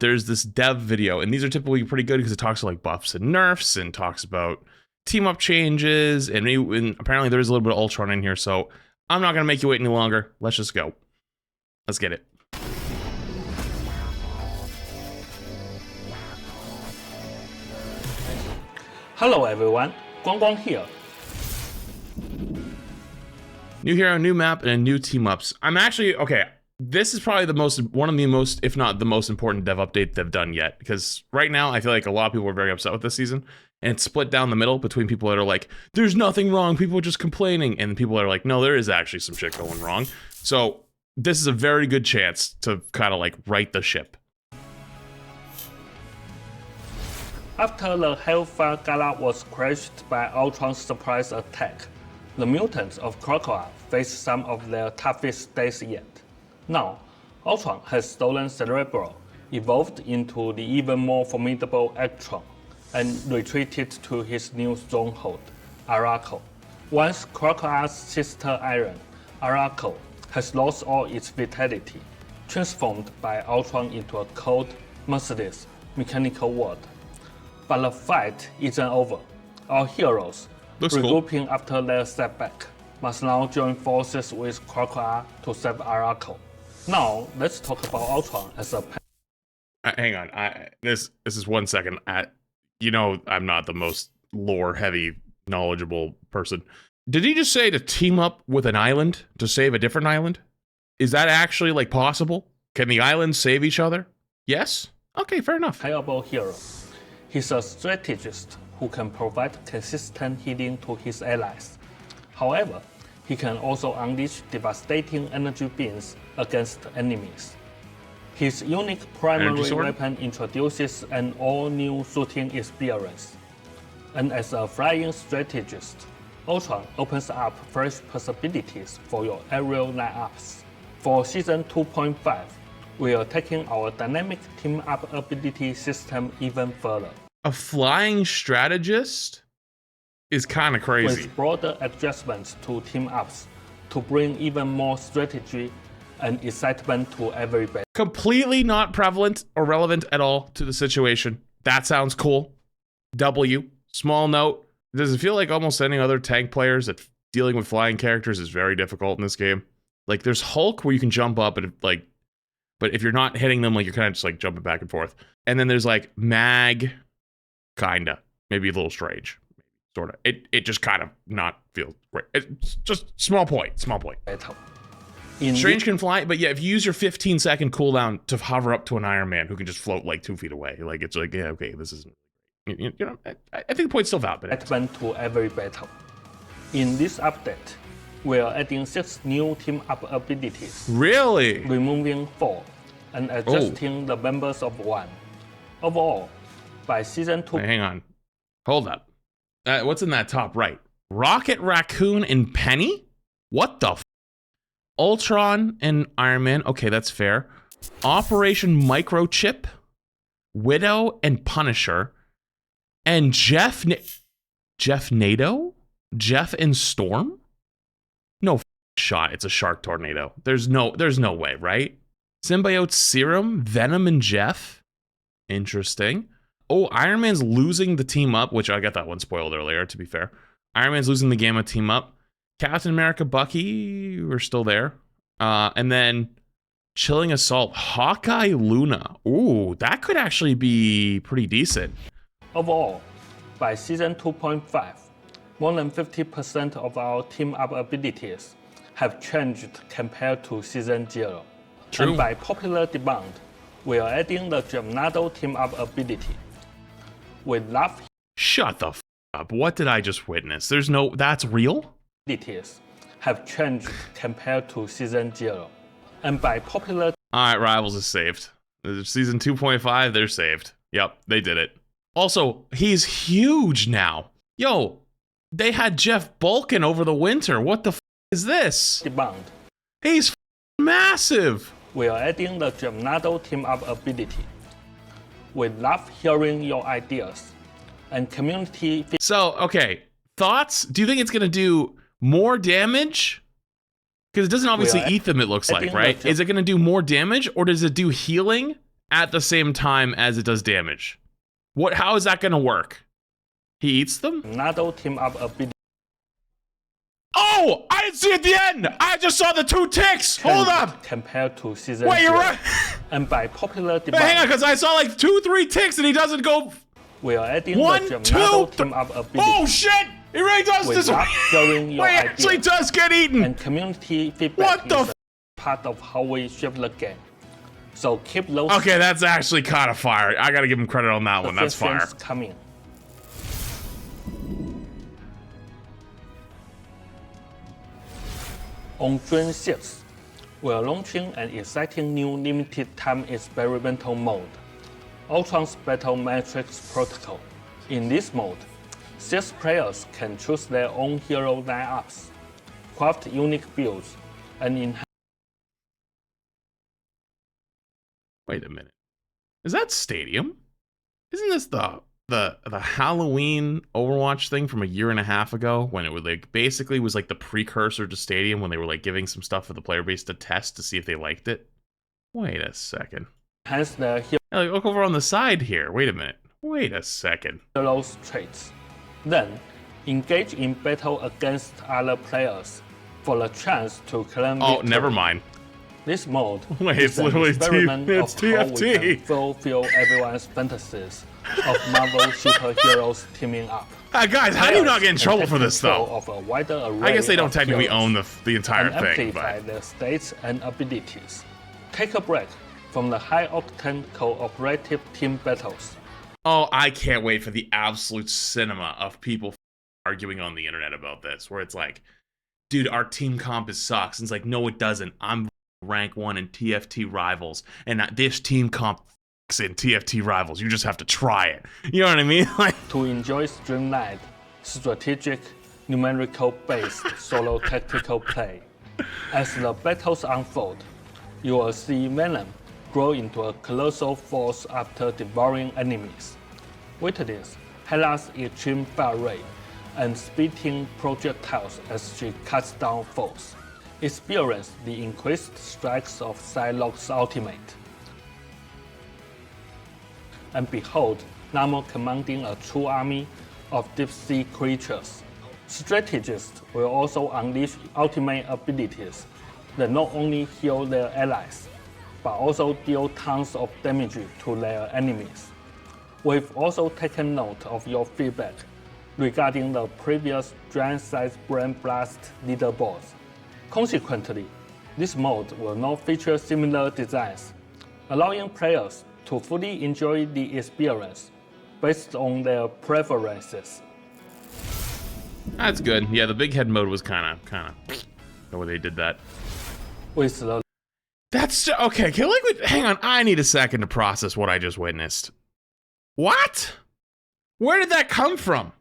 there's this dev video, and these are typically pretty good because it talks like buffs and nerfs and talks about team up changes, and apparently there's a little bit of Ultron in here, so I'm not gonna make you wait any longer. Let's just go. Let's get it. Hello everyone, Guang here. New hero, new map, and new team ups. I'm actually, okay, this is probably one of the most, if not the most important dev update they've done yet. Because right now, I feel like a lot of people are very upset with this season. And it's split down the middle between people that are like, there's nothing wrong, people are just complaining. And people that are like, no, there is actually some shit going wrong. So this is a very good chance to kind of like right the ship. After the Hellfire Gala was crushed by Ultron's surprise attack, the mutants of Krakoa faced some of their toughest days yet. Now, Ultron has stolen Cerebro, evolved into the even more formidable Electron, and retreated to his new stronghold, Arakko. Once Krakoa's sister Iron, Arakko, has lost all its vitality, transformed by Ultron into a cold, merciless, mechanical world. But the fight isn't over. Our heroes, regrouping after their setback, must now join forces with Krakoa to save Arakko. Now, let's talk about Ultron as a... Hang on, this is 1 second. You know I'm not the most lore-heavy, knowledgeable person. Did he just say to team up with an island to save a different island? Is that actually, like, possible? Can the islands save each other? Yes? Okay, fair enough. Playable hero. He's a strategist who can provide consistent healing to his allies. However, he can also unleash devastating energy beams against enemies. His unique primary weapon introduces an all-new shooting experience. And as a flying strategist, Ultron opens up fresh possibilities for your aerial lineups. For Season 2.5, we are taking our dynamic team-up ability system even further. A flying strategist is kind of crazy. With broader adjustments to team-ups to bring even more strategy and excitement to every battle. Completely not prevalent or relevant at all to the situation. That sounds cool. W. Small note. Does it feel like almost any other tank players that dealing with flying characters is very difficult in this game? Like, there's Hulk where you can jump up and like, but if you're not hitting them, like, you're kind of just like jumping back and forth. And then there's like Mag, kinda, maybe a little strange, sort of. It just kind of not feel great. It's just small point. Strange can fly, but yeah, if you use your 15-second cooldown to hover up to an Iron Man who can just float like 2 feet away, like it's like, yeah, okay, this isn't. You know, I think the point's still valid. Excitement to every battle. In this update, we are adding 6 new team-up abilities. Really? Removing 4 and adjusting the members of 1. Overall, by Season 2... Wait, hang on. Hold up. What's in that top right? Rocket, Raccoon, and Penny? What the f? Ultron and Iron Man. Okay, that's fair. Operation Microchip. Widow and Punisher. And Jeff Nado? Jeff and Storm? No shot. It's a shark tornado. There's no way, right? Symbiote Serum, Venom, and Jeff. Interesting. Oh, Iron Man's losing the team up, which I got that one spoiled earlier, to be fair. Iron Man's losing the Gamma team up. Captain America, Bucky, we're still there. And then Chilling Assault, Hawkeye, Luna. Ooh, that could actually be pretty decent. Overall, by Season 2.5, more than 50% of our team-up abilities have changed compared to Season 0. True. And by popular demand, we are adding the Gemnado team-up ability. With love... Shut the f*** up. What did I just witness? That's real? ...abilities have changed compared to Season 0. And by popular... Alright, Rivals is saved. Season 2.5, they're saved. Yep, they did it. Also, he's huge now. Yo, they had Jeff Bulkin over the winter. What the f*** is this? Demand. He's massive. We are adding the Gemnado team-up ability. We love hearing your ideas and community... So, okay, thoughts? Do you think it's going to do more damage? Because it doesn't obviously eat them, it looks like, right? Is it going to do more damage, or does it do healing at the same time as it does damage. How is that gonna work? He eats them? Another team up ability. Oh, I didn't see at the end. I just saw the 2 ticks. Hold up. Compared to season. Wait, you're 0. right. And by popular But hang on, demand, because I saw like 2, 3 ticks and he doesn't go. we are adding 1, the 2, Gemnado team up ability. Oh shit! It really does this. Without sharing your Wait, it idea. actually does get eaten. And community feedback What the is a part of how we shape the game. So keep those Okay, that's actually kind of fire. I gotta give him credit on that one. That's fire. suggestions coming. On June 6th, we are launching an exciting new limited-time experimental mode, Ultron's Battle Matrix Protocol. In this mode, 6 players can choose their own hero lineups, craft unique builds, and enhance. Wait a minute. Is that Stadium? Isn't this the Halloween Overwatch thing from a year and a half ago when it was like basically was like the precursor to Stadium when they were like giving some stuff for the player base to test to see if they liked it? Wait a second. Enhance their Like, look over on the side here. Wait a minute. Wait a second. heroes' traits. Then, engage in battle against other players for the chance to claim Oh, victory. never mind. This mode Wait, is it's an literally experiment it's of how we TFT. can fulfill everyone's fantasies of Marvel superheroes teaming up. Guys, how do you not get in Players trouble can for take this control though? Of a wider array I guess they don't of technically heroes own the entire and thing, amplify but their states and abilities. Take a break from the high-octane cooperative team battles. oh, I can't wait for the absolute cinema of people arguing on the internet about this, where it's like, dude, our team comp is sucks. And it's like, no, it doesn't. I'm rank 1 in TFT Rivals, and this team comp in TFT Rivals. You just have to try it. You know what I mean? Like, To enjoy streamlined, strategic, numerical-based solo tactical play. As the battles unfold, you will see Venom grow into a colossal force after devouring enemies. Witness Hela's extreme fire rate and spitting projectiles as she cuts down foes. Experience the increased strikes of Psylocke's ultimate. And behold, Namor commanding a true army of deep-sea creatures. Strategists will also unleash ultimate abilities that not only heal their allies, but also deal tons of damage to their enemies. We've also taken note of your feedback regarding the previous giant-sized Brain Blast leaderboards. Consequently, this mode will not feature similar designs, allowing players to fully enjoy the experience based on their preferences. that's good. Yeah, the big head mode was kind of the way they did that. With the That's okay. Hang on. I need a second to process what I just witnessed. What? Where did that come from?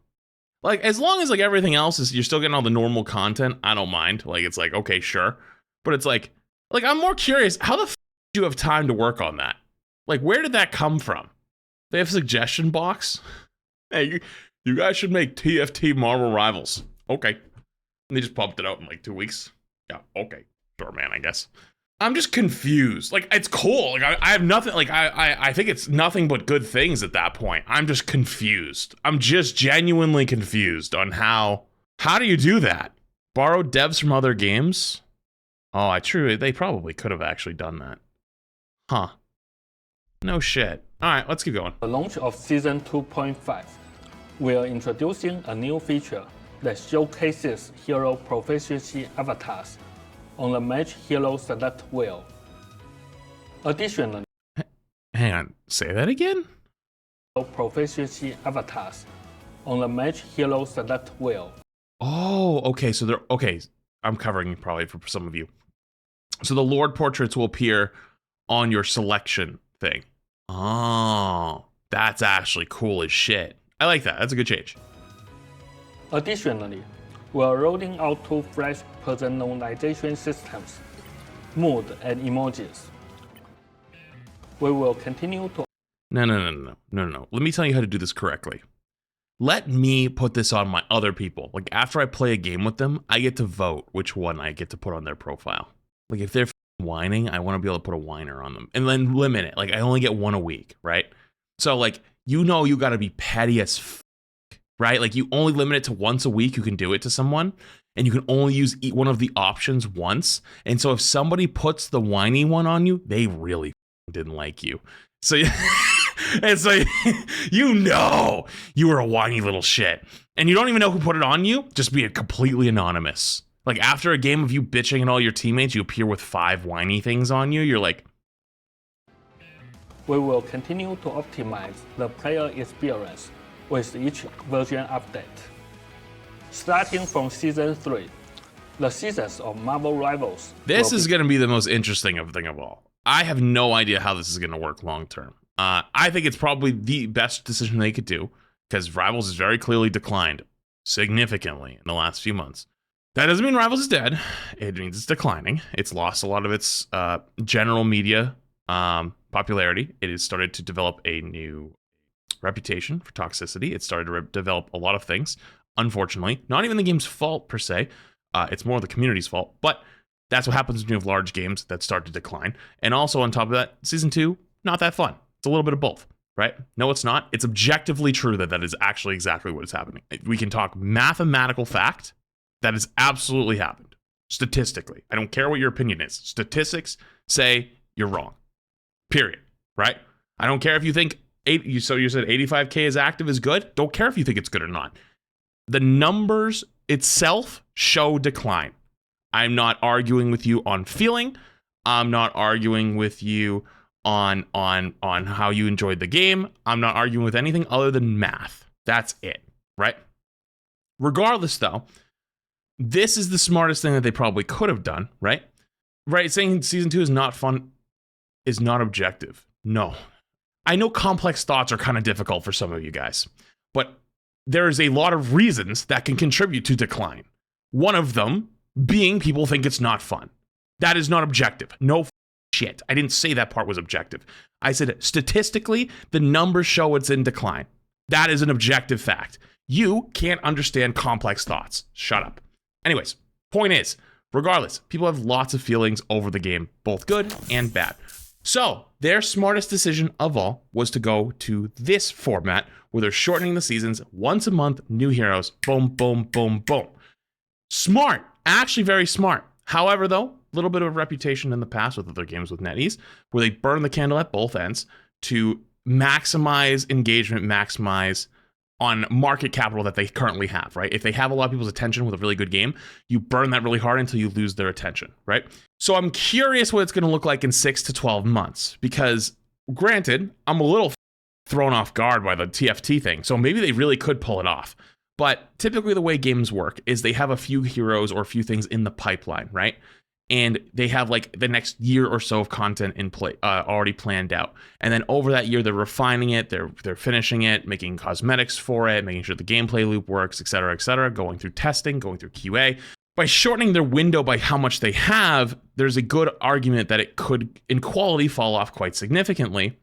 Like, as long as like everything else is, you're still getting all the normal content. I don't mind. Like, it's like okay, sure, but it's like I'm more curious. How the do you have time to work on that? Like, where did that come from? They have a suggestion box. Hey, you guys should make TFT Marvel Rivals. Okay, and they just pumped it out in like 2 weeks. Yeah, okay, sure, man. I guess. I'm just confused. Like, it's cool. Like, I have nothing. Like, I think it's nothing but good things at that point. I'm just confused. I'm just genuinely confused on how do you do that? Borrow devs from other games? Oh, they probably could have actually done that. Huh. No shit. All right, let's keep going. The launch of Season 2.5, we are introducing a new feature that showcases hero proficiency avatars on the Match Hero Select wheel. Additionally, Hang on. Say that again? proficiency avatars on the Match Hero Select wheel. Oh, okay. So they're okay. I'm covering probably for some of you. So the Lord portraits will appear on your selection thing. Oh, that's actually cool as shit. I like that. That's a good change. Additionally, we are rolling out 2 fresh personalization systems, mood and emojis. We will continue to No. Let me tell you how to do this correctly. Let me put this on my other people. Like, after I play a game with them, I get to vote which one I get to put on their profile. Like, if they're whining, I want to be able to put a whiner on them and then limit it. Like I only get one a week, right? So like, you got to be petty as right? Like you only limit it to once a week. You can do it to someone and you can only use one of the options once. And so if somebody puts the whiny one on you, they really didn't like you. So it's like, you were a whiny little shit and you don't even know who put it on you. Just be completely anonymous. Like after a game of you bitching and all your teammates, you appear with 5 whiny things on you. You're like, we will continue to optimize the player experience with each version update. Starting from Season 3, the seasons of Marvel Rivals. This is going to be the most interesting thing of all. I have no idea how this is going to work long term. I think it's probably the best decision they could do because Rivals has very clearly declined significantly in the last few months. That doesn't mean Rivals is dead. It means it's declining. It's lost a lot of its general media popularity. It has started to develop a new reputation for toxicity. It started to develop a lot of things. Unfortunately, not even the game's fault per se. It's more the community's fault. But that's what happens when you have large games that start to decline. And also on top of that, Season 2, not that fun. It's a little bit of both, right? No, it's not. It's objectively true that is actually exactly what is happening. We can talk mathematical fact that has absolutely happened. Statistically. I don't care what your opinion is. Statistics say you're wrong. Period. Right? I don't care if you think you said 85K is active is good. Don't care if you think it's good or not. The numbers itself show decline. I'm not arguing with you on feeling. I'm not arguing with you on how you enjoyed the game. I'm not arguing with anything other than math. That's it, right? Regardless, though, this is the smartest thing that they probably could have done, right? Right, saying Season 2 is not fun is not objective. No. I know complex thoughts are kind of difficult for some of you guys, but there is a lot of reasons that can contribute to decline. One of them being people think it's not fun. That is not objective. No shit. I didn't say that part was objective. I said statistically, the numbers show it's in decline. That is an objective fact. You can't understand complex thoughts. Shut up. Anyways, point is, regardless, people have lots of feelings over the game, both good and bad. So their smartest decision of all was to go to this format where they're shortening the seasons once a month, new heroes, boom, boom, boom, boom. Smart, actually very smart. However, though, a little bit of a reputation in the past with other games with NetEase, where they burn the candle at both ends to maximize engagement, maximize on market capital that they currently have, right? If they have a lot of people's attention with a really good game, you burn that really hard until you lose their attention, right? So I'm curious what it's going to look like in 6 to 12 months, because granted, I'm a little thrown off guard by the TFT thing, so maybe they really could pull it off. But typically the way games work is they have a few heroes or a few things in the pipeline, right? And they have like the next year or so of content in play already planned out. And then over that year, they're refining it, they're finishing it, making cosmetics for it, making sure the gameplay loop works, et cetera, going through testing, going through QA. By shortening their window by how much they have, there's a good argument that it could, in quality, fall off quite significantly,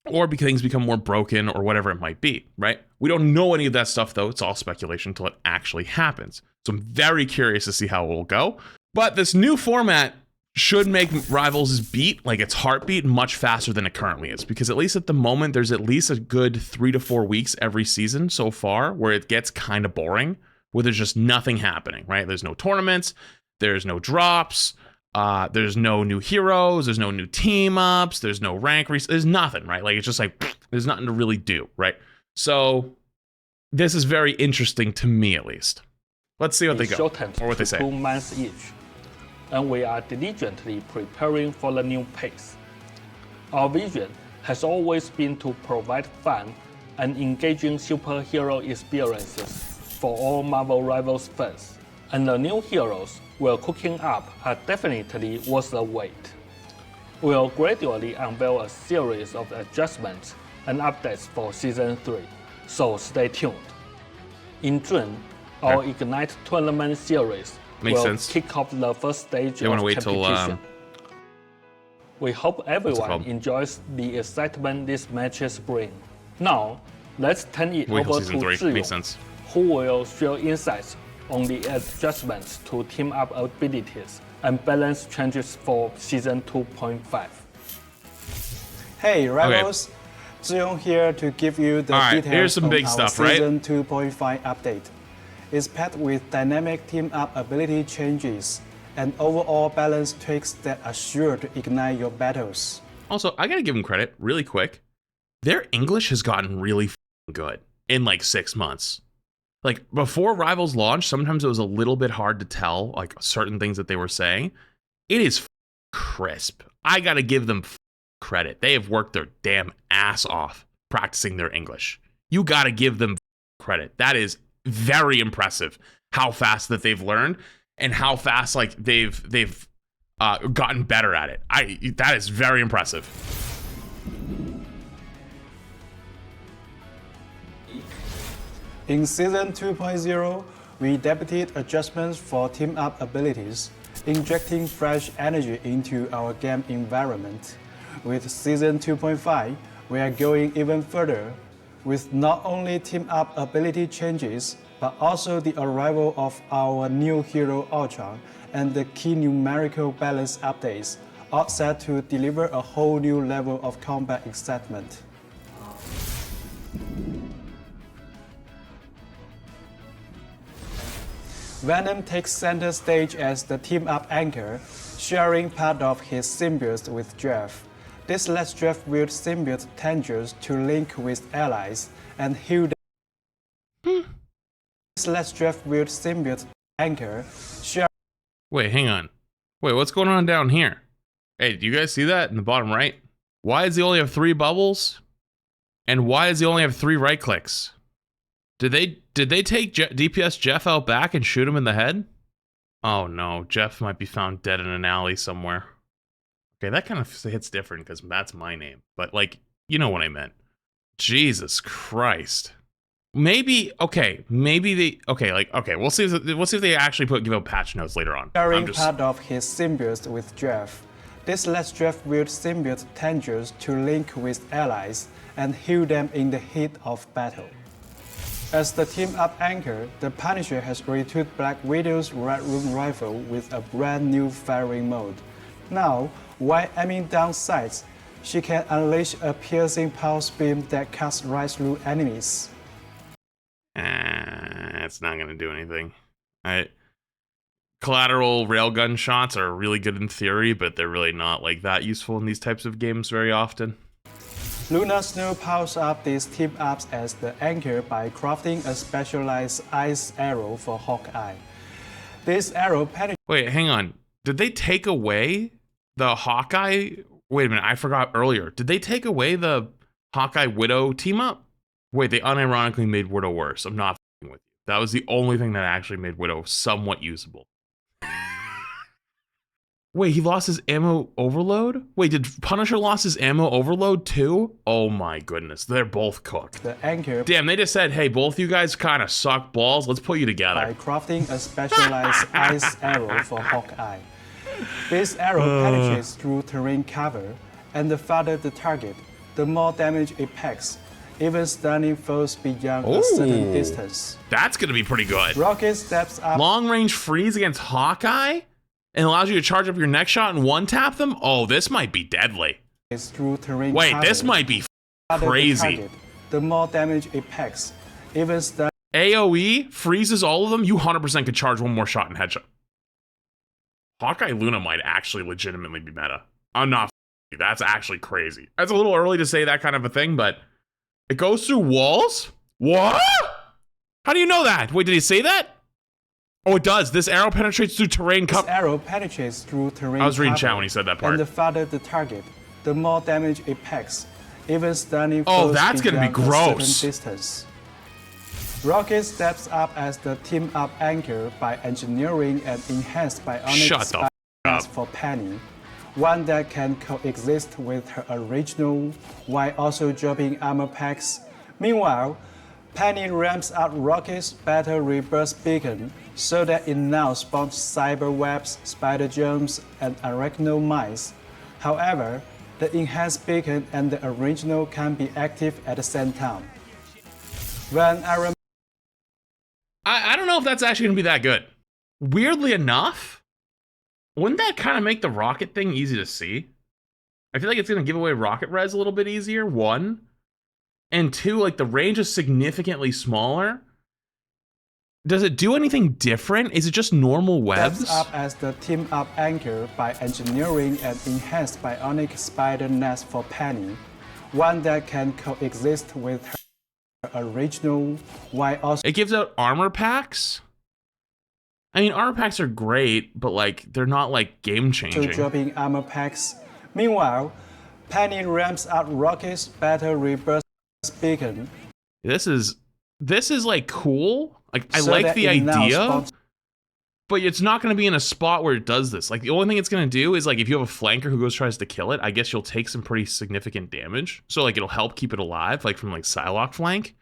or because things become more broken or whatever it might be, right? We don't know any of that stuff, though. It's all speculation until it actually happens. So I'm very curious to see how it will go. But this new format should make Rivals' beat, like its heartbeat, much faster than it currently is. Because at least at the moment, there's at least a good 3 to 4 weeks every season so far where it gets kind of boring, where there's just nothing happening, right? There's no tournaments, there's no drops, there's no new heroes, there's no new team ups, there's no rank there's nothing, right? Like it's just like, there's nothing to really do, right? So this is very interesting to me, at least. Let's see what they go, or what they say. 2 months each, and we are diligently preparing for the new pace. Our vision has always been to provide fun and engaging superhero experiences for all Marvel Rivals fans, and the new heroes we're cooking up are definitely worth the wait. We'll gradually unveil a series of adjustments and updates for Season 3, so stay tuned. In June, our Ignite tournament series will kick off the first stage of competition. We hope everyone enjoys the excitement these matches bring. Now, let's turn it over to Zhiyu, who will share insights on the adjustments to team-up abilities and balance changes for Season 2.5. Hey, Rivals! Zion here to give you the Alright, details here's some on big our stuff, right? Season 2.5 update. It's packed with dynamic team-up ability changes and overall balance tweaks that are sure to ignite your battles. Also, I gotta give them credit, really quick. Their English has gotten really good in like 6 months. Like, before Rivals launched, sometimes it was a little bit hard to tell, like, certain things that they were saying. It is crisp. I gotta give them credit. They have worked their damn ass off practicing their English. You gotta give them credit. That is very impressive how fast that they've learned and how fast like they've gotten better at it. That is very impressive. In Season 2.0, we debuted adjustments for team-up abilities, injecting fresh energy into our game environment. With Season 2.5, we are going even further, with not only team-up ability changes, but also the arrival of our new hero Ultron and the key numerical balance updates, all set to deliver a whole new level of combat excitement. Venom takes center stage as the team-up anchor, sharing part of his symbiote with Jeff. This lets Jeff wield symbiote tendrils to link with allies and heal them. This lets Jeff wield symbiote anchor, share. Wait, hang on. Wait, what's going on down here? Hey, do you guys see that in the bottom right? Why does he only have 3 bubbles? And why does he only have 3 right clicks? Did they take DPS Jeff out back and shoot him in the head? Oh no, Jeff might be found dead in an alley somewhere. Okay, that kind of hits different because that's my name. But like, you know what I meant. Jesus Christ. Maybe we'll see if they actually give out patch notes later on. Sharing part of his symbiote with Jeff. This lets Jeff wield symbiote tendrils to link with allies and heal them in the heat of battle. As the team-up anchor, the Punisher has retooled Black Widow's Red Room rifle with a brand new firing mode. Now, while aiming down sights, she can unleash a piercing pulse beam that cuts right through enemies. It's not gonna do anything. Collateral railgun shots are really good in theory, but they're really not like that useful in these types of games very often. Luna Snow powers up these team-ups as the anchor by crafting a specialized ice arrow for Hawkeye. This arrow penetrates. Wait, hang on. Did they take away the Hawkeye? Wait a minute, I forgot earlier. Did they take away the Hawkeye Widow team up? Wait, they unironically made Widow worse. I'm not f***ing with you. That was the only thing that actually made Widow somewhat usable. Wait, he lost his ammo overload? Wait, did Punisher lost his ammo overload too? Oh my goodness, they're both cooked. The anchor. Damn, they just said, hey, both you guys kind of suck balls. Let's put you together. By crafting a specialized ice arrow for Hawkeye. This arrow penetrates through terrain cover, and the farther the target, the more damage it packs, even stunning foes beyond a certain distance. That's gonna be pretty good. Rocket steps up. Long range freeze against Hawkeye? And allows you to charge up your next shot and one-tap them? Oh, this might be deadly. Through terrain Wait, cover, this might be crazy. The more damage it packs, even stunning. AoE freezes all of them? You 100% could charge one more shot and headshot. Hawkeye Luna might actually legitimately be meta. I'm not f***ing. That's actually crazy. It's a little early to say that kind of a thing, but it goes through walls? What? How do you know that? Wait, did he say that? Oh, it does. This arrow penetrates through terrain cover. This arrow penetrates through terrain I was reading cover, chat when he said that part. And the farther the target, the more damage it packs, even stunning oh, foes that's gonna be beyond a gross. certain distance. Rocket steps up as the team-up anchor by engineering an enhanced bionic spine for Penny, one that can coexist with her original while also dropping armor packs. Meanwhile, Penny ramps up Rocket's Battle Rebirth Beacon so that it now spawns cyber webs, spider germs, and arachno mice. However, the enhanced beacon and the original can be active at the same time. When I don't know if that's actually going to be that good. Weirdly enough, Wouldn't that kind of make the rocket thing easy to see? I feel like it's going to give away rocket res a little bit easier, one. And two, like the range is significantly smaller. Does it do anything different? Is it just normal webs? Steps up as the team-up anchor by engineering an enhanced bionic spider nest for Penny, one that can coexist with her original, while also It gives out armor packs? I mean, armor packs are great, but like they're not like game-changing. dropping armor packs. Meanwhile, Penny ramps up Rocket's battery burst beacon. This is like cool. Like I So like that the it now idea, spawns- but it's not going to be in a spot where it does this. Like the only thing it's going to do is like if you have a flanker who tries to kill it, I guess you'll take some pretty significant damage. So like it'll help keep it alive, like from like Psylocke flank.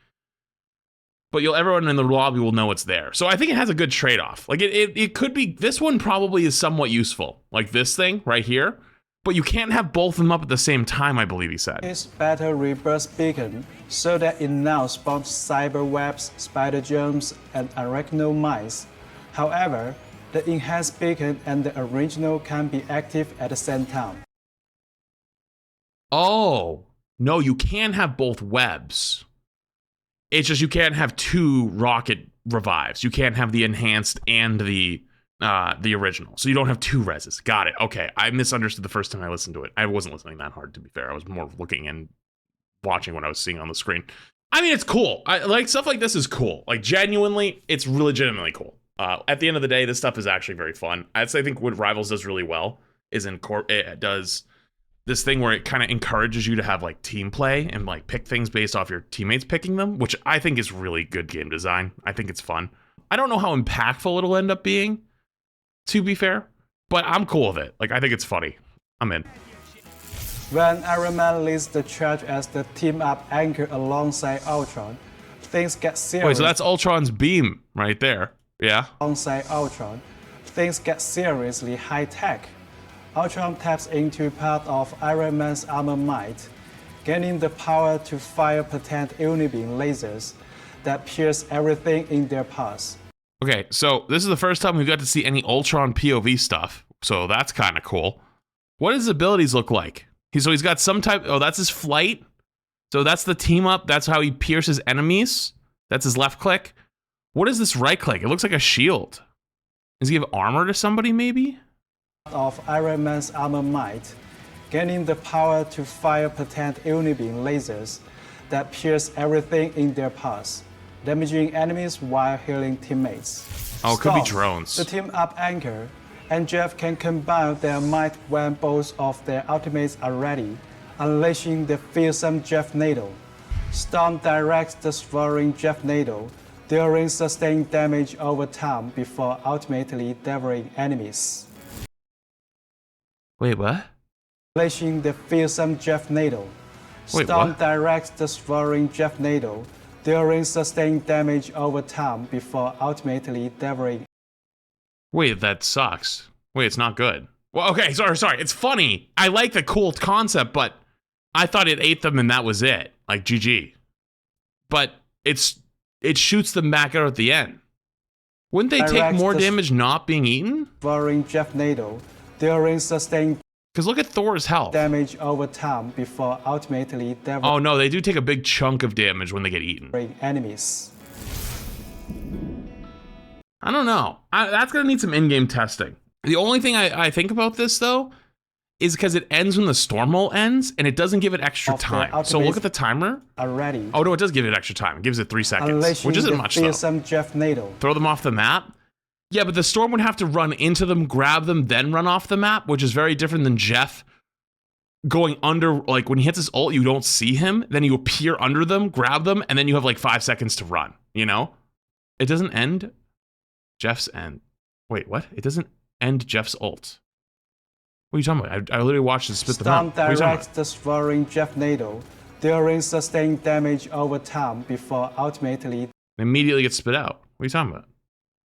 But everyone in the lobby will know it's there. So I think it has a good trade-off. Like it could be, this one probably is somewhat useful. Like this thing right here. But you can't have both of them up at the same time, I believe he said. Its battery burst beacon, so that it now spawns cyber webs, spider germs, and arachno mice. However, the enhanced beacon and the original can be active at the same time. Oh, no, you can have both webs. It's just you can't have two rocket revives. You can't have the enhanced and the original. So you don't have two reses. Got it. Okay, I misunderstood the first time I listened to it. I wasn't listening that hard, to be fair. I was more looking and watching what I was seeing on the screen. I mean, it's cool. Like stuff like this is cool. Like genuinely, it's legitimately cool. At the end of the day, this stuff is actually very fun. I think what Rivals does really well is it does this thing where it kind of encourages you to have like team play and like pick things based off your teammates picking them, which I think is really good game design. I think it's fun. I don't know how impactful it'll end up being, to be fair, but I'm cool with it. Like, I think it's funny. I'm in. When Iron Man leads the charge as the team-up anchor alongside Ultron, things get serious. Wait, so that's Ultron's beam right there. Yeah. Alongside Ultron, things get seriously high-tech. Ultron taps into part of Iron Man's armor might, gaining the power to fire potent unibeam lasers that pierce everything in their path. Okay, so this is the first time we got to see any Ultron POV stuff, so that's kind of cool. What does his abilities look like? He's got some type. Oh, that's his flight. So that's the team up. That's how he pierces enemies. That's his left click. What is this right click? It looks like a shield. Does he have armor to somebody, maybe? Of Iron Man's armor might, gaining the power to fire potent unibeam lasers that pierce everything in their path, damaging enemies while healing teammates. Oh, it could be Storm, drones. The team-up anchor and Jeff can combine their might when both of their ultimates are ready, unleashing the fearsome Jeff Nato. Storm directs the soaring Jeff Nato, dealing sustained damage over time before ultimately devouring enemies. Wait, what? Unleashing the fearsome Jeff Nato. Wait, Storm what? directs the soaring Jeff Nato, dealing sustained damage over time before ultimately devouring. Wait, that sucks. Wait, it's not good. Well, okay, sorry. It's funny. I like the cool concept, but I thought it ate them and that was it. Like, GG. But it shoots them back out at the end. Wouldn't they take Directs more the damage not being eaten? Soaring Jeff Nato, dealing sustained Because look at Thor's health. damage over time before ultimately devouring Oh no, they do take a big chunk of damage when they get eaten. enemies. I don't know. That's going to need some in-game testing. The only thing I think about this, though, is because it ends when the storm ult ends, and it doesn't give it extra Of the time. So ultimate- look at the timer. Already. Oh, no, it does give it extra time. It gives it 3 seconds, Unleashing which isn't the much, though. fearsome Jeff Nato. Throw them off the map? Yeah, but the storm would have to run into them, grab them, then run off the map, which is very different than Jeff going under. Like, when he hits his ult, you don't see him. Then you appear under them, grab them, and then you have, like, 5 seconds to run, you know? It doesn't end Jeff's end. Wait, what? It doesn't end Jeff's ult. What are you talking about? I literally watched it spit them Storm out. What are you talking directs the soaring Jeff Nato, dealing sustained damage over time before ultimately about? It immediately gets spit out. What are you talking about?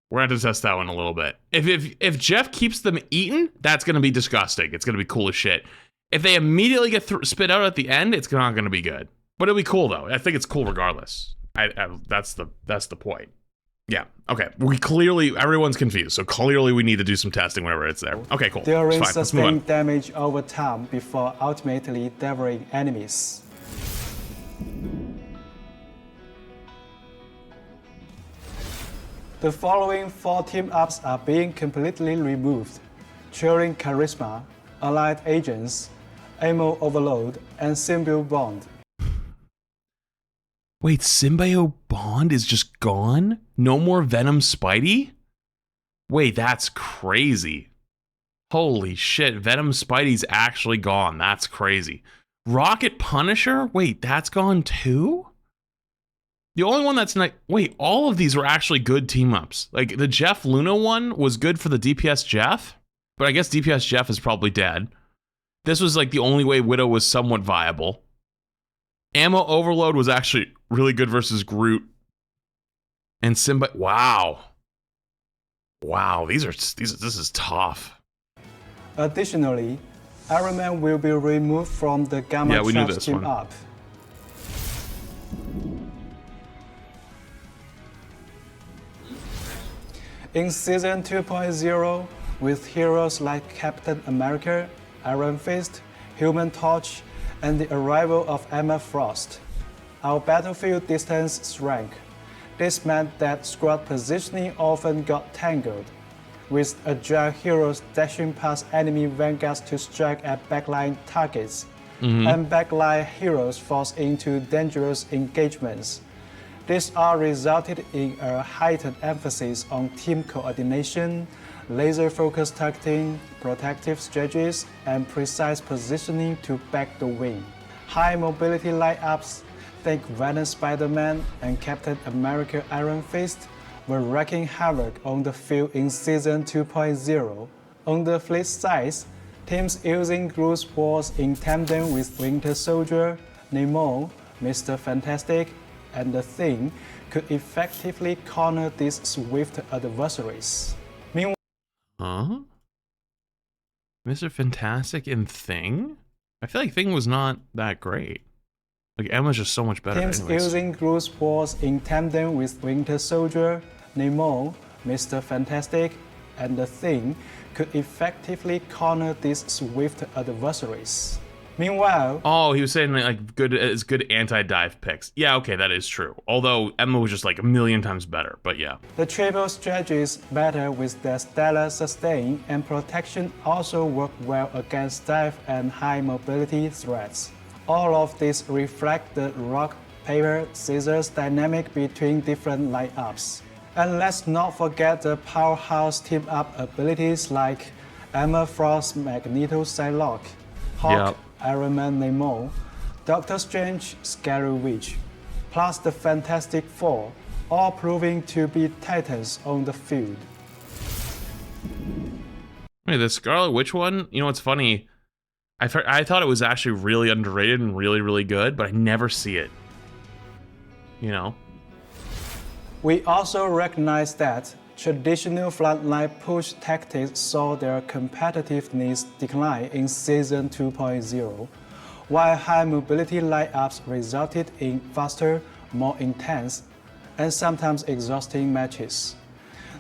We're going to test that one a little bit. If Jeff keeps them eaten, that's going to be disgusting. It's going to be cool as shit. If they immediately get spit out at the end, it's not going to be good. But it'll be cool, though. I think it's cool regardless. That's the point. Yeah. Okay. Everyone's confused. So clearly we need to do some testing whenever it's there. Okay, cool. Dealing It's fine. Let's move on. sustained damage over time before ultimately devouring enemies. The following 4 team-ups are being completely removed: Cheering Charisma, Allied Agents, Ammo Overload, and Symbiote Bond. Wait, Symbiote Bond is just gone? No more Venom Spidey? Wait, that's crazy. Holy shit, Venom Spidey's actually gone. That's crazy. Rocket Punisher? Wait, that's gone too? The only one that's not... Wait, all of these were actually good team-ups. Like, the Jeff Luna one was good for the DPS Jeff, but I guess DPS Jeff is probably dead. This was like the only way Widow was somewhat viable. Ammo Overload was actually really good versus Groot. And Simba... Wow. Wow, this is tough. Additionally, Iron Man will be removed from the Gamma Traps team-up. In Season 2.0, with heroes like Captain America, Iron Fist, Human Torch, and the arrival of Emma Frost, our battlefield distance shrank. This meant that squad positioning often got tangled, with agile heroes dashing past enemy vanguards to strike at backline targets, and backline heroes forced into dangerous engagements. This all resulted in a heightened emphasis on team coordination, laser-focused targeting, protective strategies, and precise positioning to back the wing. High mobility lineups, think Venom Spider-Man and Captain America Iron Fist, were wreaking havoc on the field in Season 2.0. On the flip side, teams using Groot Wars in tandem with Winter Soldier, Namor, Mr. Fantastic, and The Thing could effectively corner these swift adversaries. Meanwhile, Mr. Fantastic and Thing? I feel like Thing was not that great. Like, Emma's just so much better teams anyways. using Groot Wars in tandem with Winter Soldier, Namor, Mr. Fantastic, and The Thing could effectively corner these swift adversaries. Meanwhile... Oh, he was saying like good anti-dive picks. Yeah, okay, that is true. Although Emma was just like a million times better, but yeah. The triple strategies better with their stellar sustain and protection also work well against dive and high mobility threats. All of these reflect the rock, paper, scissors dynamic between different lineups. And let's not forget the powerhouse team-up abilities like Emma Frost, Magneto, Psylocke, Hawk, Iron Man, Namor, Doctor Strange, Scary Witch, plus the Fantastic Four, all proving to be titans on the field. Wait, the Scarlet Witch one? You know what's funny? I thought it was actually really underrated and really, really good, but I never see it. You know? We also recognize that traditional frontline push tactics saw their competitiveness decline in Season 2.0, while high mobility lineups resulted in faster, more intense, and sometimes exhausting matches.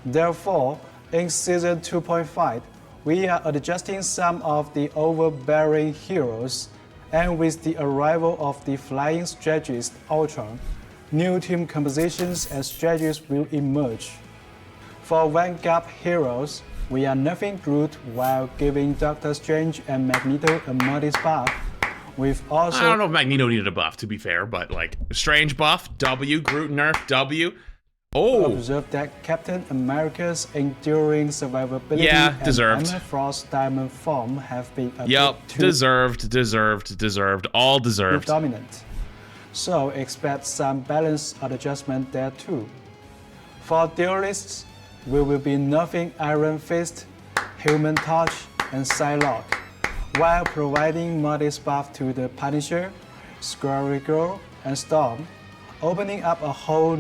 Therefore, in Season 2.5, we are adjusting some of the overbearing heroes, and with the arrival of the flying strategist Ultron, new team compositions and strategies will emerge. For Vanguard heroes, we are nerfing Groot while giving Doctor Strange and Magneto a modest buff. We've also... I don't know if Magneto needed a buff, to be fair, but like, Strange buff, W, Groot nerf, W. Oh! Observed that Captain America's enduring survivability deserved. and Emma Frost's diamond form have been a Yep, bit too deserved, all deserved. dominant. So expect some balance adjustment there too. For duelists, we will be nerfing Iron Fist, Human Torch, and Psylocke, while providing modest buff to the Punisher, Squirrel Girl, and Storm, opening up a whole...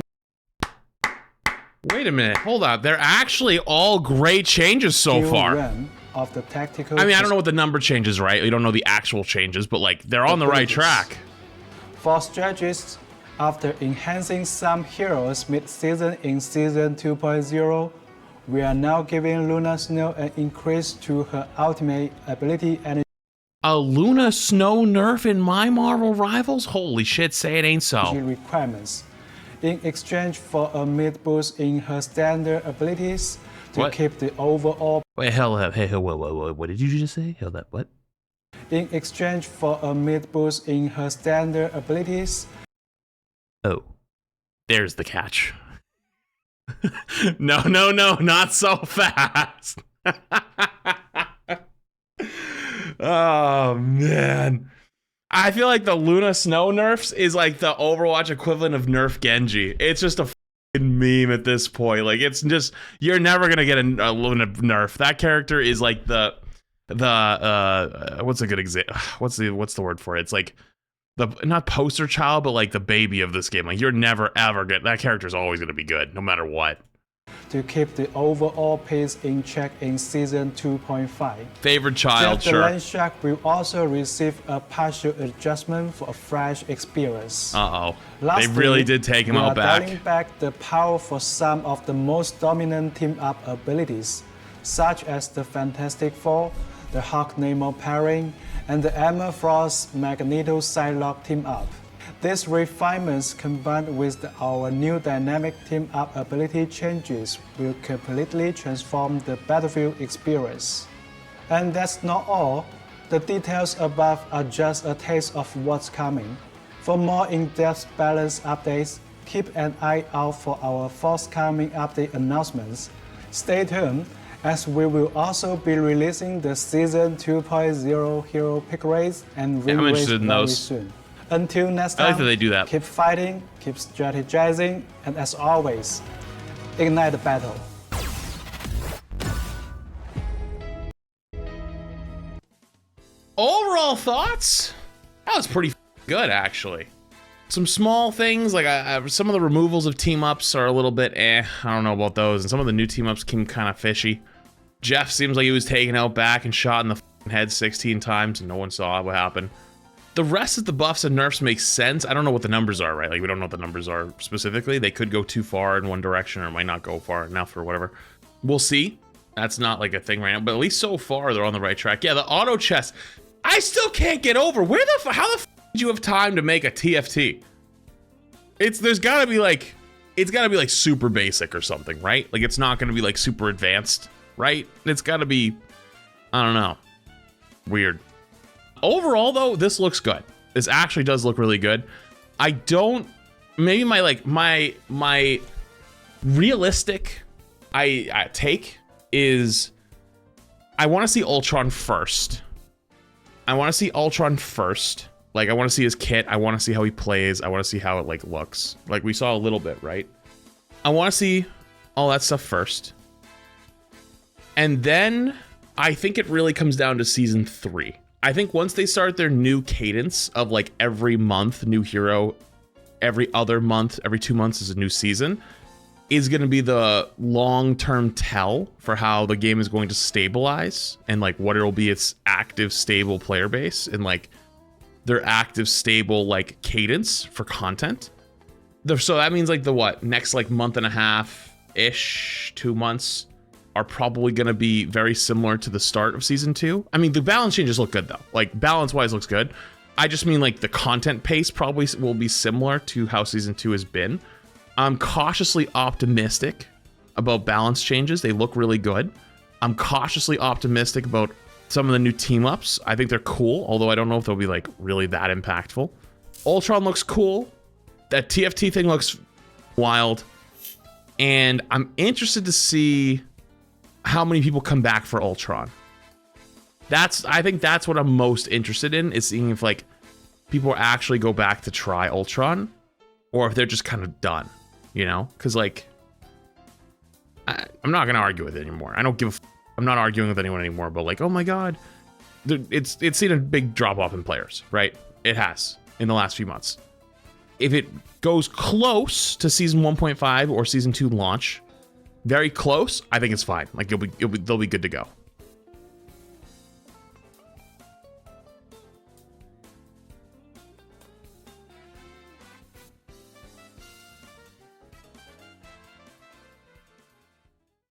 Wait a minute, hold up. They're actually all great changes so far. realm of the tactical... I mean, I don't know what the number changes, right? We don't know the actual changes, but like, they're on the right track. For strategists, After enhancing some heroes mid-season in Season 2.0, we are now giving Luna Snow an increase to her ultimate ability energy A Luna Snow nerf in My Marvel Rivals? Holy shit, say it ain't so. requirements, in exchange for a mid-boost in her standard abilities to keep the overall... Wait, whoa, what did you just say? Hold up, what? In exchange for a mid-boost in her standard abilities... Oh, there's the catch. No, not so fast. Oh, man. I feel like the Luna Snow nerfs is like the Overwatch equivalent of Nerf Genji. It's just a fucking meme at this point. Like, it's just, you're never going to get a Luna nerf. That character is like what's a good example? What's the word for it? It's like, not poster child, but like the baby of this game. Like, you're never ever that character's always gonna be good, no matter what. To keep the overall pace in check in Season 2.5. Favorite child, The sure. Land Shark will also receive a partial adjustment for a fresh experience. They Lastly, really did take him out back. Dialing back the power for some of the most dominant team-up abilities, such as the Fantastic Four, the Hawk-Namor pairing, and the Emma Frost Magneto Psylocke team-up. These refinements combined with our new dynamic team-up ability changes will completely transform the Battlefield experience. And that's not all. The details above are just a taste of what's coming. For more in-depth balance updates, keep an eye out for our forthcoming update announcements. Stay tuned, as we will also be releasing the Season 2.0 hero pick rates and win rates very soon. Until next time, I like that they do that. Keep fighting, keep strategizing, and as always, ignite the battle. Overall thoughts? That was pretty good, actually. Some small things, like some of the removals of team-ups are a little bit I don't know about those, and some of the new team-ups came kind of fishy. Jeff seems like he was taken out back and shot in the head 16 times, and no one saw what happened. The rest of the buffs and nerfs make sense. I don't know what the numbers are, right? Like, we don't know what the numbers are specifically. They could go too far in one direction, or might not go far enough, or whatever. We'll see. That's not like a thing right now, but at least so far, they're on the right track. Yeah, the auto chest, I still can't get over. How the did you have time to make a TFT? There's gotta be like, it's gotta be like super basic or something, right? Like, it's not gonna be like super advanced, right? It's gotta be, I don't know, weird. Overall though, this looks good. This actually does look really good. Maybe my realistic take is, I want to see Ultron first. Like, I want to see his kit. I want to see how he plays. I want to see how it like looks. Like, we saw a little bit, right? I want to see all that stuff first. And then I think it really comes down to Season 3. I think once they start their new cadence of like every month, new hero, every other month, every 2 months is a new season, is going to be the long-term tell for how the game is going to stabilize and like what it'll be its active, stable player base and like their active, stable like cadence for content. So that means like the next like month and a half-ish, 2 months are probably going to be very similar to the start of Season 2. I mean, the balance changes look good though. Like, balance-wise looks good. I just mean like the content pace probably will be similar to how Season 2 has been. I'm cautiously optimistic about balance changes. They look really good. I'm cautiously optimistic about some of the new team-ups. I think they're cool, although I don't know if they'll be like really that impactful. Ultron looks cool. That TFT thing looks wild. And I'm interested to see how many people come back for Ultron. I think that's what I'm most interested in, is seeing if like people actually go back to try Ultron, or if they're just kind of done, you know? Because like, I'm not gonna argue with it anymore. I don't give a I'm not arguing with anyone anymore, but like, oh my god, it's seen a big drop off in players, right? It has in the last few months. If it goes close to Season 1.5 or Season 2 launch, very close, I think it's fine. Like, they'll be good to go.